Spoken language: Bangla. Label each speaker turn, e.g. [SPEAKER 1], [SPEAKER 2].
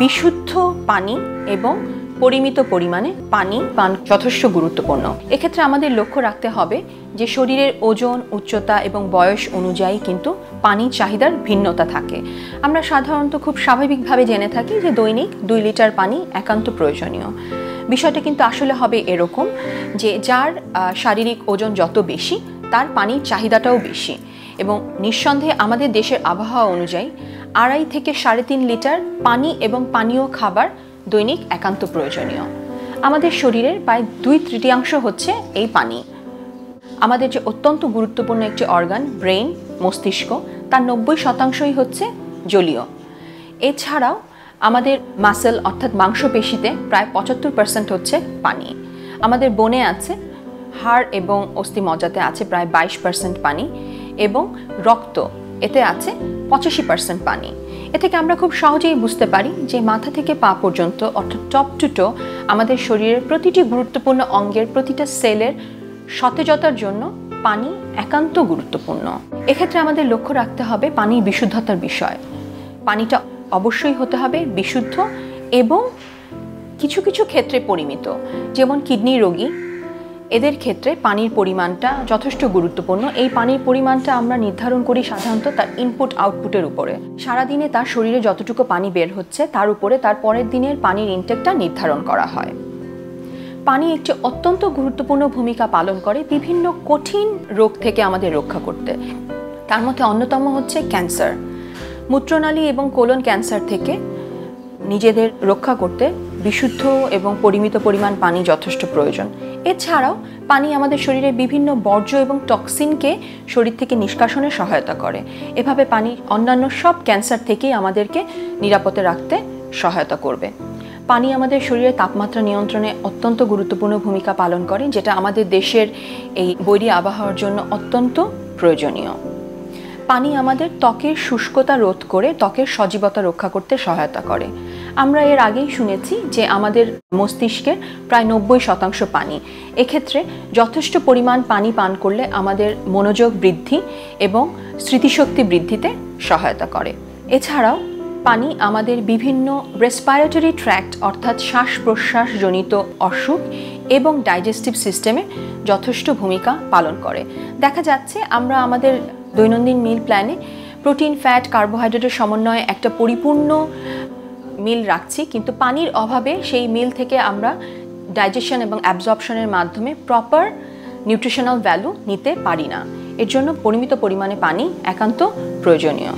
[SPEAKER 1] বিশুদ্ধ পানি এবং পরিমিত পরিমাণে পানি পান যথেষ্ট গুরুত্বপূর্ণ। এক্ষেত্রে আমাদের লক্ষ্য রাখতে হবে যে শরীরের ওজন, উচ্চতা এবং বয়স অনুযায়ী কিন্তু পানির চাহিদার ভিন্নতা থাকে। আমরা সাধারণত খুব স্বাভাবিকভাবে জেনে থাকি যে দৈনিক 2 লিটার পানি একান্ত প্রয়োজনীয়। বিষয়টা কিন্তু আসলে হবে এরকম যে যার শারীরিক ওজন যত বেশি তার পানির চাহিদাটাও বেশি, এবং নিঃসন্দেহে আমাদের দেশের আবহাওয়া অনুযায়ী 2.5 থেকে 3.5 লিটার পানি এবং পানীয় খাবার দৈনিক একান্ত প্রয়োজনীয়। আমাদের শরীরের প্রায় 2/3 হচ্ছে এই পানি। আমাদের যে অত্যন্ত গুরুত্বপূর্ণ একটি অর্গান ব্রেইন, মস্তিষ্ক, তার 90% হচ্ছে জলীয়। এছাড়াও আমাদের মাসেল অর্থাৎ মাংসপেশিতে প্রায় 75% হচ্ছে পানি। আমাদের বনে আছে, হাড় এবং অস্থিমজ্জাতে আছে প্রায় 22% পানি, এবং রক্ত এতে আছে 85% পানি। এ থেকে আমরা খুব সহজেই বুঝতে পারি যে মাথা থেকে পা পর্যন্ত অর্থাৎ টপ টু টো আমাদের শরীরের প্রতিটি গুরুত্বপূর্ণ অঙ্গের প্রতিটা সেলের সতেজতার জন্য পানি একান্ত গুরুত্বপূর্ণ। এক্ষেত্রে আমাদের লক্ষ্য রাখতে হবে পানির বিশুদ্ধতার বিষয়। পানিটা অবশ্যই হতে হবে বিশুদ্ধ এবং কিছু কিছু ক্ষেত্রে পরিমিত। যেমন কিডনি রোগী, এদের ক্ষেত্রে পানির পরিমাণটা যথেষ্ট গুরুত্বপূর্ণ। এই পানির পরিমাণটা আমরা নির্ধারণ করি সাধারণত তার ইনপুট আউটপুটের উপরে। সারাদিনে তার শরীরে যতটুকু পানি বের হচ্ছে তার উপরে তার পরের দিনের পানির ইনটেকটা নির্ধারণ করা হয়। পানি একটি অত্যন্ত গুরুত্বপূর্ণ ভূমিকা পালন করে বিভিন্ন কঠিন রোগ থেকে আমাদের রক্ষা করতে। তার মধ্যে অন্যতম হচ্ছে ক্যান্সার। মূত্রনালী এবং কোলন ক্যান্সার থেকে নিজেদের রক্ষা করতে বিশুদ্ধ এবং পরিমিত পরিমাণ পানি যথেষ্ট প্রয়োজন। এছাড়াও পানি আমাদের শরীরে বিভিন্ন বর্জ্য এবং টক্সিনকে শরীর থেকে নিষ্কাশনে সহায়তা করে। এভাবে পানি অন্যান্য সব ক্যান্সার থেকেই আমাদেরকে নিরাপদে রাখতে সহায়তা করবে। পানি আমাদের শরীরের তাপমাত্রা নিয়ন্ত্রণে অত্যন্ত গুরুত্বপূর্ণ ভূমিকা পালন করে, যেটা আমাদের দেশের এই বৈরী আবহাওয়ার জন্য অত্যন্ত প্রয়োজনীয়। পানি আমাদের ত্বকের শুষ্কতা রোধ করে ত্বকের সজীবতা রক্ষা করতে সহায়তা করে। আমরা এর আগেই শুনেছি যে আমাদের মস্তিষ্কের প্রায় 90% পানি। এক্ষেত্রে যথেষ্ট পরিমাণ পানি পান করলে আমাদের মনোযোগ বৃদ্ধি এবং স্মৃতিশক্তি বৃদ্ধিতে সহায়তা করে। এছাড়াও পানি আমাদের বিভিন্ন রেসপিরেটরি ট্র্যাক্ট অর্থাৎ শ্বাস প্রশ্বাসজনিত অসুখ এবং ডাইজেস্টিভ সিস্টেমে যথেষ্ট ভূমিকা পালন করে। দেখা যাচ্ছে আমরা আমাদের দৈনন্দিন মিল প্ল্যানে প্রোটিন, ফ্যাট, কার্বোহাইড্রেটের সমন্বয়ে একটা পরিপূর্ণ মিল রাখছি, কিন্তু পানির অভাবে সেই মিল থেকে আমরা ডাইজেশন এবং অ্যাবজর্পশনের মাধ্যমে প্রপার নিউট্রিশনাল ভ্যালু নিতে পারি না। এর জন্য পরিমিত পরিমাণে পানি একান্ত প্রয়োজনীয়।